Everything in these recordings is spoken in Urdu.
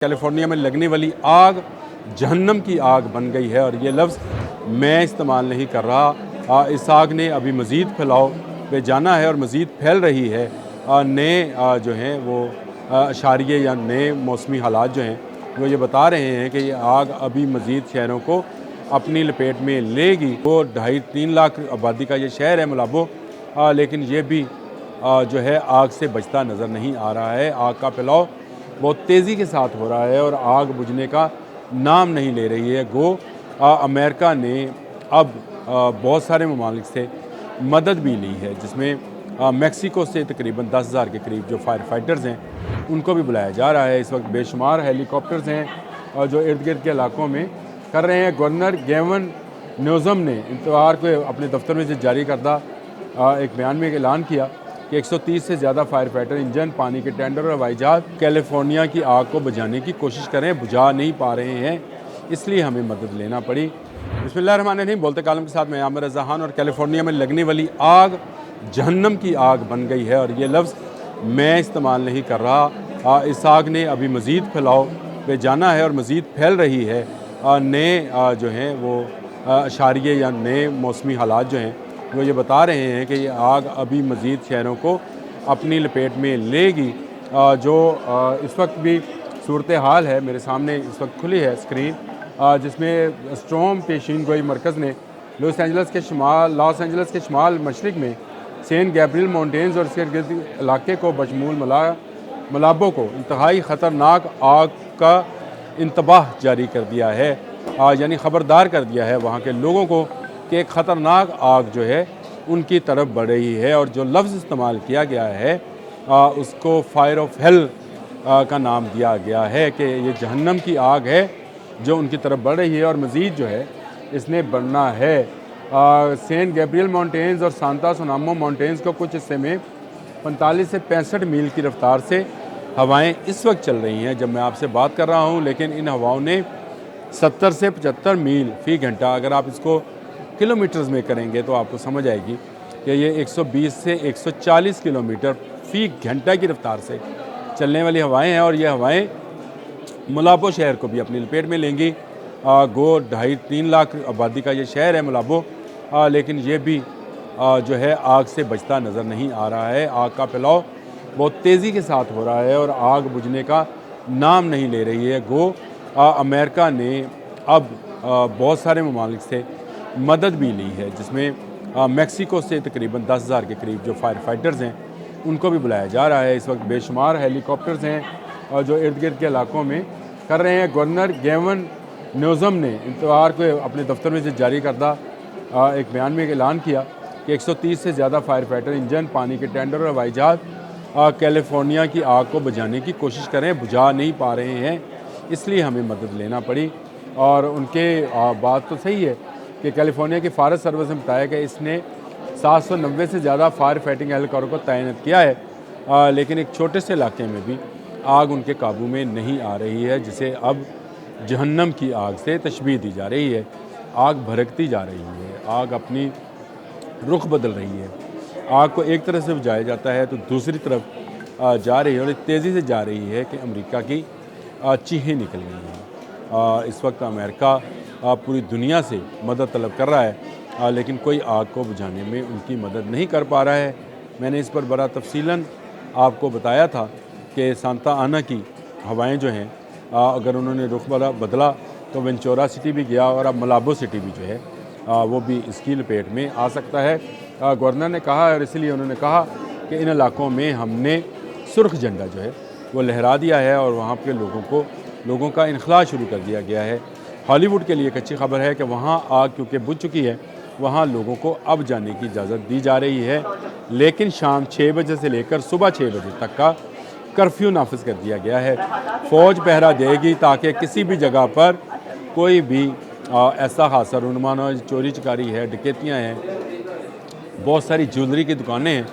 کیلیفورنیا میں لگنے والی آگ جہنم کی آگ بن گئی ہے اور یہ لفظ میں استعمال نہیں کر رہا۔ اس آگ نے ابھی مزید پھیلاؤ پہ جانا ہے اور مزید پھیل رہی ہے۔ نئے جو ہیں وہ اشاریے یا نئے موسمی حالات جو ہیں وہ یہ بتا رہے ہیں کہ یہ آگ ابھی مزید شہروں کو اپنی لپیٹ میں لے گی۔ وہ 2.5-3 لاکھ آبادی کا یہ شہر ہے ملابو، لیکن یہ بھی جو ہے آگ سے بچتا نظر نہیں آ رہا ہے۔ آگ کا پھیلاؤ بہت تیزی کے ساتھ ہو رہا ہے اور آگ بجھنے کا نام نہیں لے رہی ہے۔ گو امریکہ نے اب بہت سارے ممالک سے مدد بھی لی ہے، جس میں میکسیکو سے تقریباً 10,000 کے قریب جو فائر فائٹرز ہیں ان کو بھی بلایا جا رہا ہے۔ اس وقت بے شمار ہیلی کاپٹرز ہیں جو ارد گرد کے علاقوں میں کر رہے ہیں۔ گورنر گیون نیوزم نے اتوار کو اپنے دفتر میں سے جاری کردہ ایک بیان میں اعلان کیا کہ 130 سے زیادہ فائر فائٹر انجن، پانی کے ٹینڈر اور ہوائی جہاز کیلیفورنیا کی آگ کو بجھانے کی کوشش کریں، بجھا نہیں پا رہے ہیں، اس لیے ہمیں مدد لینا پڑی۔ بسم اللہ الرحمن الرحیم، بولتے کالم کے ساتھ میں عامر رضا خان۔ اور کیلیفورنیا میں لگنے والی آگ جہنم کی آگ بن گئی ہے اور یہ لفظ میں استعمال نہیں کر رہا۔ اس آگ نے ابھی مزید پھیلاؤ پہ جانا ہے اور مزید پھیل رہی ہے۔ نئے جو ہیں وہ اشاریے یا نئے موسمی حالات جو ہیں وہ یہ بتا رہے ہیں کہ یہ آگ ابھی مزید شہروں کو اپنی لپیٹ میں لے گی۔ جو اس وقت بھی صورتحال ہے میرے سامنے اس وقت کھلی ہے اسکرین، جس میں اسٹروم پیشین گوئی مرکز نے لاس اینجلس کے شمال مشرق میں سین گیبریل ماؤنٹینز اور اس کے گرد علاقے کو بشمول ملابو کو انتہائی خطرناک آگ کا انتباہ جاری کر دیا ہے، یعنی خبردار کر دیا ہے وہاں کے لوگوں کو کہ ایک خطرناک آگ جو ہے ان کی طرف بڑھ رہی ہے۔ اور جو لفظ استعمال کیا گیا ہے اس کو فائر آف ہیل کا نام دیا گیا ہے کہ یہ جہنم کی آگ ہے جو ان کی طرف بڑھ رہی ہے اور مزید جو ہے اس نے بڑھنا ہے۔ سین گیبریل ماؤنٹینز اور سانتا سونامو ماؤنٹینز کو کچھ حصے میں 45 سے 65 میل کی رفتار سے ہوائیں اس وقت چل رہی ہیں جب میں آپ سے بات کر رہا ہوں، لیکن ان ہواؤں نے 70 سے 75 میل فی گھنٹہ، اگر آپ اس کو کلومیٹرز میں کریں گے تو آپ کو سمجھ آئے گی کہ یہ 120 سے 140 کلومیٹر فی گھنٹہ کی رفتار سے چلنے والی ہوائیں ہیں اور یہ ہوائیں ملابو شہر کو بھی اپنی لپیٹ میں لیں گی۔ گو 2.5-3 لاکھ آبادی کا یہ شہر ہے ملابو، لیکن یہ بھی جو ہے آگ سے بچتا نظر نہیں آ رہا ہے۔ آگ کا پھیلاؤ بہت تیزی کے ساتھ ہو رہا ہے اور آگ بجھنے کا نام نہیں لے رہی ہے۔ گو امریکہ نے اب بہت سارے ممالک سے مدد بھی لی ہے، جس میں میکسیکو سے تقریباً 10,000 کے قریب جو فائر فائٹرز ہیں ان کو بھی بلایا جا رہا ہے۔ اس وقت بے شمار ہیلی کاپٹرز ہیں جو ارد گرد کے علاقوں میں کر رہے ہیں۔ گورنر گیون نیوزم نے اتوار کو اپنے دفتر میں سے جاری کردہ ایک بیان میں اعلان کیا کہ 130 سے زیادہ فائر فائٹر انجن، پانی کے ٹینڈر اور ہوائی جہاز کیلیفورنیا کی آگ کو بجھانے کی کوشش کریں، بجھا نہیں پا رہے ہیں، اس لیے ہمیں مدد لینا پڑی۔ اور ان کے بات تو صحیح ہے کہ کیلیفورنیا کی فارسٹ سروس نے بتایا کہ اس نے 790 سے زیادہ فائر فائٹنگ اہلکاروں کو تعینات کیا ہے، لیکن ایک چھوٹے سے علاقے میں بھی آگ ان کے قابو میں نہیں آ رہی ہے، جسے اب جہنم کی آگ سے تشبیہ دی جا رہی ہے۔ آگ بھڑکتی جا رہی ہے، آگ اپنی رخ بدل رہی ہے۔ آگ کو ایک طرف سے بجھایا جاتا ہے تو دوسری طرف جا رہی ہے اور تیزی سے جا رہی ہے کہ امریکہ کی چیخیں نکل گئی ہیں۔ اس وقت امریکہ پوری دنیا سے مدد طلب کر رہا ہے، لیکن کوئی آگ کو بجھانے میں ان کی مدد نہیں کر پا رہا ہے۔ میں نے اس پر بڑا تفصیلاً آپ کو بتایا تھا کہ سانتا آنا کی ہوائیں جو ہیں اگر انہوں نے رخ بدلا تو وینچورا سٹی بھی گیا اور اب ملابو سٹی بھی جو ہے وہ بھی اس کی لپیٹ میں آ سکتا ہے۔ گورنر نے کہا اور اسی لیے انہوں نے کہا کہ ان علاقوں میں ہم نے سرخ جھنڈا جو ہے وہ لہرا دیا ہے اور وہاں کے لوگوں کا انخلاء شروع کر دیا گیا ہے۔ ہالی ووڈ کے لیے ایک اچھی خبر ہے کہ وہاں آگ کیونکہ بجھ چکی ہے، وہاں لوگوں کو اب جانے کی اجازت دی جا رہی ہے، لیکن شام 6 بجے سے لے کر صبح 6 بجے تک کا کرفیو نافذ کر دیا گیا ہے۔ فوج پہرا دے گی تاکہ کسی بھی جگہ پر کوئی بھی ایسا حادثہ رونما نہ ہو۔ چوری چکاری ہے، ڈکیتیاں ہیں، بہت ساری جیولری کی دکانیں ہیں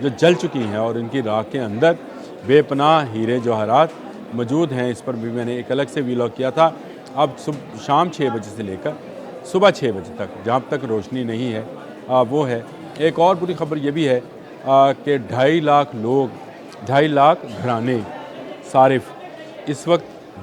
جو جل چکی ہیں اور ان کی راکھ کے اندر بے پناہ ہیرے جواہرات موجود ہیں۔ اس پر بھی میں نے ایک الگ سے ویلاگ کیا تھا۔ اب شام 6 بجے سے لے کر صبح 6 بجے تک جہاں تک روشنی نہیں ہے وہ ہے۔ ایک اور بری خبر یہ بھی ہے کہ 2.5 لاکھ گھرانے صارف اس وقت